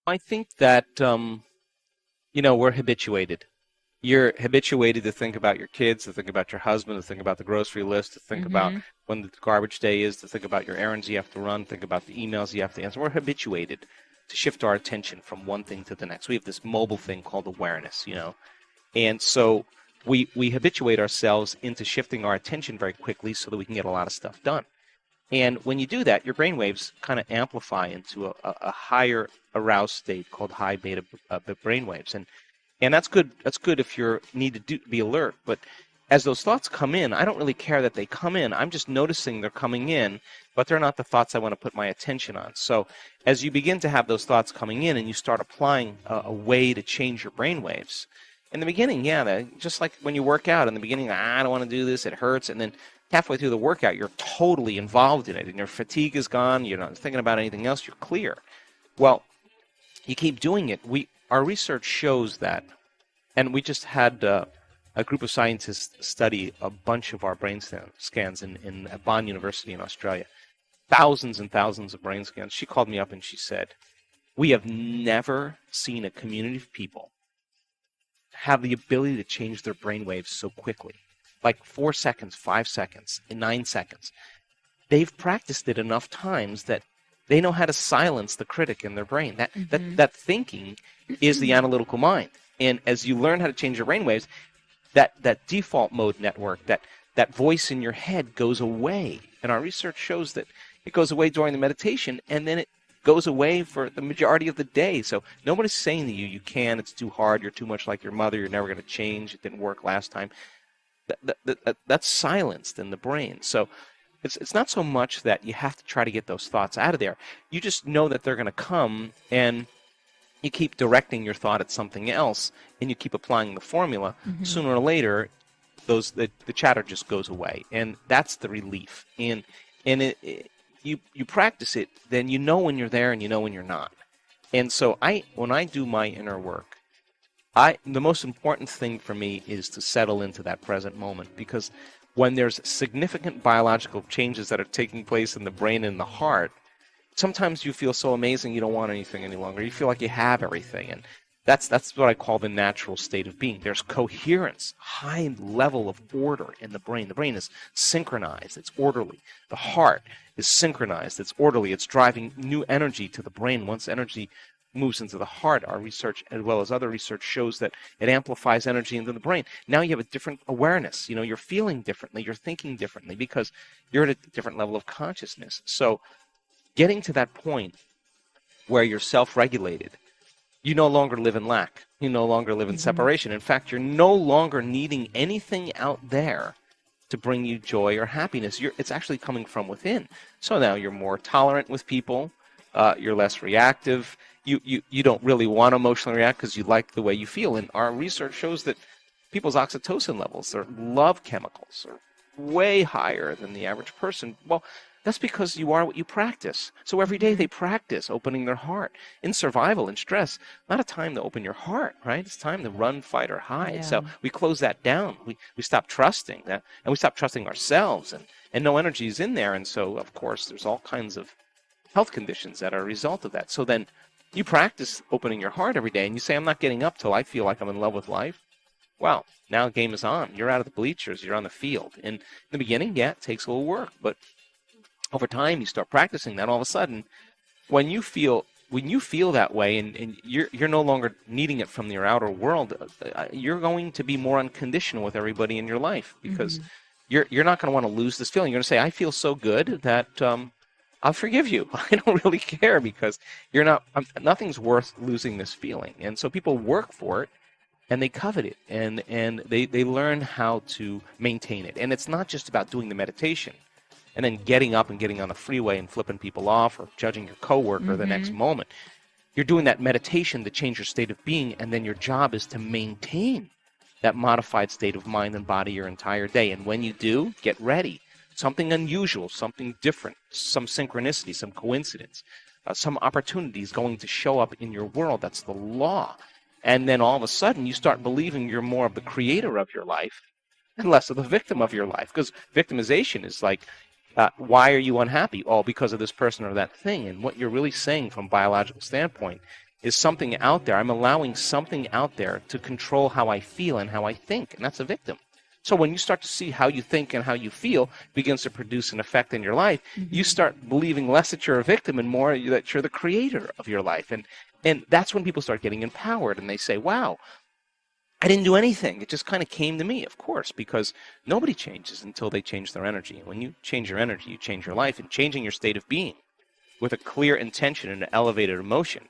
I think that, we're habituated. You're habituated to think about your kids, to think about your husband, to think about the grocery list, to think about Mm-hmm. when the garbage day is, to think about your errands you have to run, think about the emails you have to answer. We're habituated to shift our attention from one thing to the next. We have this mobile thing called awareness. And so we habituate ourselves into shifting our attention very quickly so that we can get a lot of stuff done. And when you do that, your brain waves kind of amplify into a higher aroused state called high beta brain waves. And that's good. That's good if you need to be alert. But as those thoughts come in, I don't really care that they come in. I'm just noticing they're coming in, but they're not the thoughts I want to put my attention on. So as you begin to have those thoughts coming in and you start applying a way to change your brain waves, in the beginning, yeah, just like when you work out, in the beginning, I don't want to do this, it hurts, and then halfway through the workout, you're totally involved in it, and your fatigue is gone, you're not thinking about anything else, you're clear. Well, you keep doing it. Our research shows that, and we just had a group of scientists study a bunch of our brain scans at Bond University in Australia, thousands and thousands of brain scans. She called me up and she said, we have never seen a community of people have the ability to change their brain waves so quickly. Like 4 seconds, 5 seconds, in 9 seconds. They've practiced it enough times that they know how to silence the critic in their brain. That thinking is the analytical mind. And as you learn how to change your brain waves, that default mode network, that voice in your head goes away. And our research shows that it goes away during the meditation, and then it goes away for the majority of the day. So nobody's saying to you, you can, it's too hard, you're too much like your mother, you're never going to change, it didn't work last time. That's silenced in the brain. So it's not so much that you have to try to get those thoughts out of there. You just know that they're going to come, and you keep directing your thought at something else, and you keep applying the formula. Mm-hmm. Sooner or later, the chatter just goes away, and that's the relief. And you practice it, then you know when you're there and you know when you're not. And so when I do my inner work, the most important thing for me is to settle into that present moment, because when there's significant biological changes that are taking place in the brain and the heart, sometimes you feel so amazing you don't want anything any longer. You feel like you have everything, and that's what I call the natural state of being. There's coherence, high level of order in the brain. The brain is synchronized, it's orderly. The heart is synchronized, it's orderly. It's driving new energy to the brain. Once energy moves into the heart, our research as well as other research shows that it amplifies energy into the brain. Now you have a different awareness. You're feeling differently, you're thinking differently, because you're at a different level of consciousness. So getting to that point where you're self-regulated, you no longer live in lack. You no longer live in separation. In fact, you're no longer needing anything out there to bring you joy or happiness. It's actually coming from within. So now you're more tolerant with people. You're less reactive. You don't really want to emotionally react because you like the way you feel. And our research shows that people's oxytocin levels, their love chemicals, are way higher than the average person. Well, that's because you are what you practice. So every day they practice opening their heart. In survival, in stress, not a time to open your heart, right? It's time to run, fight, or hide. Yeah. So we close that down. We stop trusting that, and we stop trusting ourselves, and no energy is in there. And so, of course, there's all kinds of health conditions that are a result of that. So then you practice opening your heart every day, and you say, I'm not getting up till I feel like I'm in love with life. Well, now the game is on. You're out of the bleachers. You're on the field. And in the beginning, yeah, it takes a little work, but over time, you start practicing that. All of a sudden, when you feel that way, and you're no longer needing it from your outer world, you're going to be more unconditional with everybody in your life, because you're not going to want to lose this feeling. You're going to say, I feel so good that I'll forgive you. I don't really care, because nothing's worth losing this feeling. And so people work for it, and they covet it, and they learn how to maintain it. And it's not just about doing the meditation and then getting up and getting on the freeway and flipping people off or judging your coworker the next moment. You're doing that meditation to change your state of being, and then your job is to maintain that modified state of mind and body your entire day. And when you do, get ready. Something unusual, something different, some synchronicity, some coincidence, some opportunity is going to show up in your world. That's the law. And then all of a sudden, you start believing you're more of the creator of your life and less of the victim of your life. Because victimization is like, why are you unhappy? All because of this person or that thing. And what you're really saying from a biological standpoint is something out there. I'm allowing something out there to control how I feel and how I think, and that's a victim. So when you start to see how you think and how you feel begins to produce an effect in your life, you start believing less that you're a victim and more that you're the creator of your life. And that's when people start getting empowered and they say, wow, I didn't do anything. It just kind of came to me, of course, because nobody changes until they change their energy. And when you change your energy, you change your life. And changing your state of being with a clear intention and an elevated emotion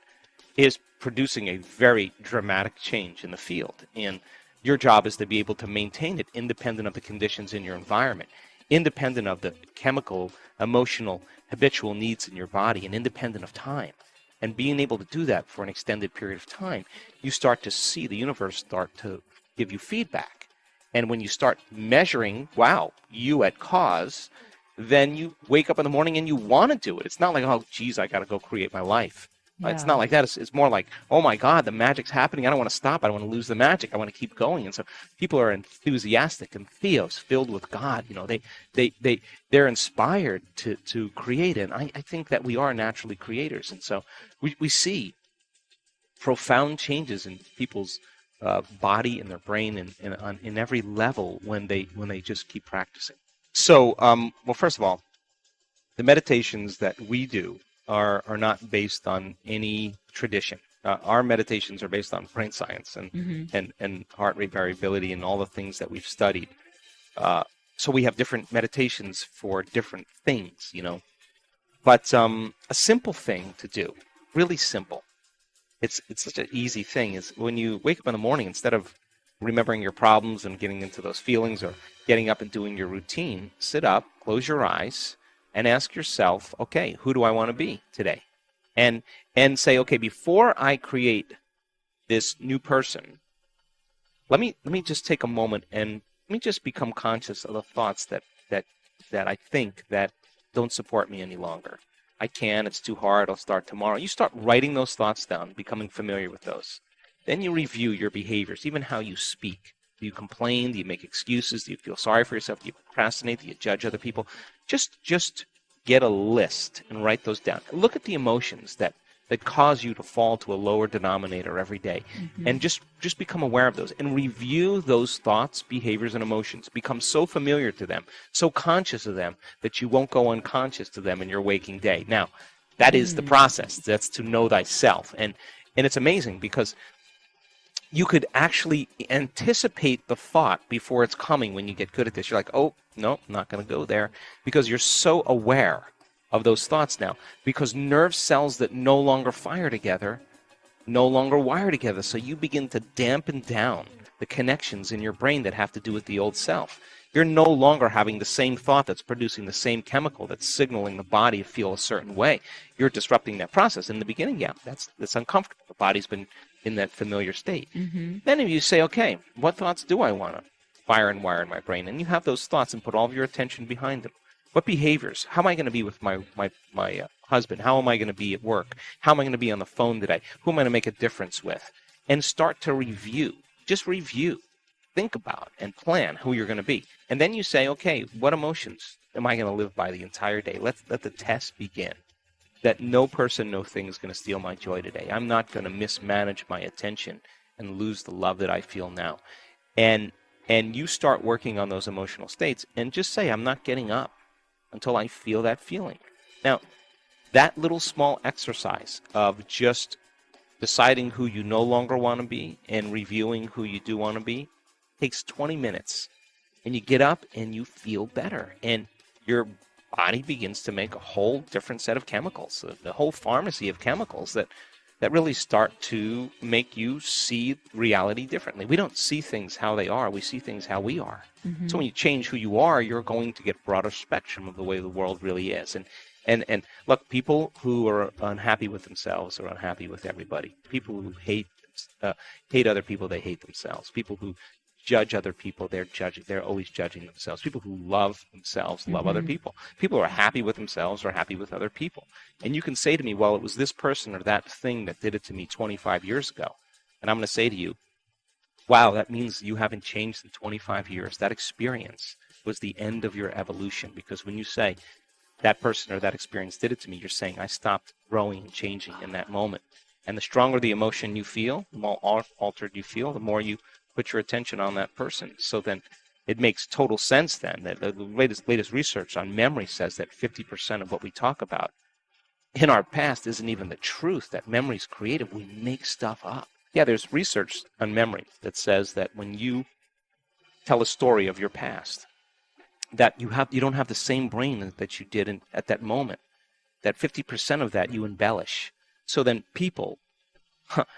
is producing a very dramatic change in the field. And your job is to be able to maintain it independent of the conditions in your environment, independent of the chemical, emotional, habitual needs in your body, and independent of time. And being able to do that for an extended period of time, you start to see the universe start to give you feedback. And when you start measuring, wow, you at cause, then you wake up in the morning and you want to do it. It's not like, oh, geez, I got to go create my life. Yeah. It's not like that. It's more like, oh my God, the magic's happening. I don't want to stop. I don't want to lose the magic. I want to keep going. And so people are enthusiastic and theos, filled with God. You know, they're inspired to create it. And I think that we are naturally creators. And so we see profound changes in people's body and their brain and in every level when they just keep practicing. So, well, first of all, the meditations that we do are not based on any tradition. Our meditations are based on brain science and heart rate variability and all the things that we've studied. So we have different meditations for different things, you know. But a simple thing to do, really simple, it's such an easy thing, is when you wake up in the morning, instead of remembering your problems and getting into those feelings or getting up and doing your routine, sit up, close your eyes, and ask yourself, okay, who do I want to be today? And say, okay, before I create this new person, let me just take a moment and let me just become conscious of the thoughts that I think that don't support me any longer. I can, it's too hard, I'll start tomorrow. You start writing those thoughts down, becoming familiar with those. Then you review your behaviors, even how you speak. Do you complain? Do you make excuses? Do you feel sorry for yourself? Do you procrastinate? Do you judge other people? Just get a list and write those down. Look at the emotions that cause you to fall to a lower denominator every day. And just become aware of those and review those thoughts, behaviors, and emotions. Become so familiar to them, so conscious of them, that you won't go unconscious to them in your waking day. Now, that is the process. That's to know thyself. And it's amazing because you could actually anticipate the thought before it's coming when you get good at this. You're like, oh, no, I'm not going to go there, because you're so aware of those thoughts now, because nerve cells that no longer fire together no longer wire together. So you begin to dampen down the connections in your brain that have to do with the old self. You're no longer having the same thought that's producing the same chemical that's signaling the body to feel a certain way. You're disrupting that process. In the beginning, yeah, that's uncomfortable. The body's been in that familiar state. Then if you say, okay, what thoughts do I want to fire and wire in my brain? And you have those thoughts and put all of your attention behind them. What behaviors? How am I going to be with my husband? How am I going to be at work? How am I going to be on the phone today? Who am I going to make a difference with? And start to review. Just review. Think about and plan who you're going to be. And then you say, okay, what emotions am I going to live by the entire day? Let the test begin. That no person, no thing is going to steal my joy today. I'm not going to mismanage my attention and lose the love that I feel now. And you start working on those emotional states and just say, I'm not getting up until I feel that feeling. Now, that little small exercise of just deciding who you no longer want to be and reviewing who you do want to be takes 20 minutes. And you get up and you feel better. And your body begins to make a whole different set of chemicals, the whole pharmacy of chemicals that really start to make you see reality differently. We don't see things how they are. We see things how we are. So when you change who you are, you're going to get a broader spectrum of the way the world really is. And look, people who are unhappy with themselves are unhappy with everybody. People who hate other people, they hate themselves. People who judge other people, they're always judging themselves. People who love themselves love other people. People who are happy with themselves are happy with other people. And you can say to me, well, it was this person or that thing that did it to me 25 years ago. And I'm going to say to you, wow, that means you haven't changed in 25 years. That experience was the end of your evolution. Because when you say that person or that experience did it to me, you're saying I stopped growing and changing in that moment. And the stronger the emotion you feel, the more altered you feel, the more you put your attention on that person. So then it makes total sense then that the latest research on memory says that 50% of what we talk about in our past isn't even the truth, that memory's creative. We make stuff up. Yeah, there's research on memory that says that when you tell a story of your past, that you don't have the same brain that you did at that moment, that 50% of that you embellish. So then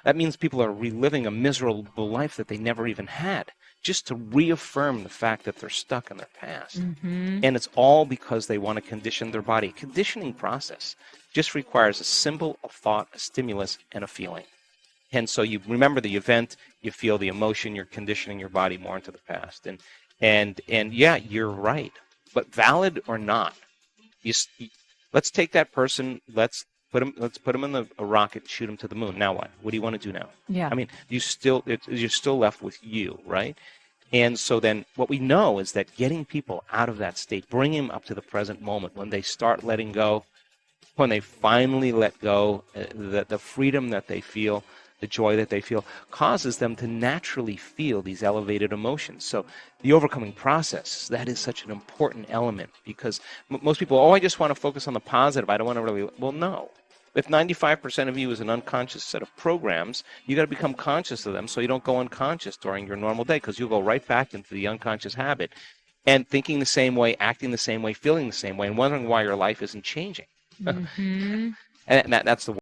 that means people are reliving a miserable life that they never even had, just to reaffirm the fact that they're stuck in their past. Mm-hmm. And it's all because they want to condition their body. Conditioning process just requires a symbol, a thought, a stimulus, and a feeling. And so you remember the event, you feel the emotion, you're conditioning your body more into the past. And yeah, you're right. But valid or not, let's take that person, let's put him in a rocket and shoot him to the moon. Now what? What do you want to do now? Yeah. I mean, you're still left with you, right? And so then what we know is that getting people out of that state, bringing them up to the present moment, when they start letting go, when they finally let go, the freedom that they feel, the joy that they feel, causes them to naturally feel these elevated emotions. So the overcoming process, that is such an important element, because most people, I just want to focus on the positive. I don't want to really, well, no. If 95% of you is an unconscious set of programs, you got to become conscious of them so you don't go unconscious during your normal day, because you'll go right back into the unconscious habit and thinking the same way, acting the same way, feeling the same way, and wondering why your life isn't changing. Mm-hmm. And that's the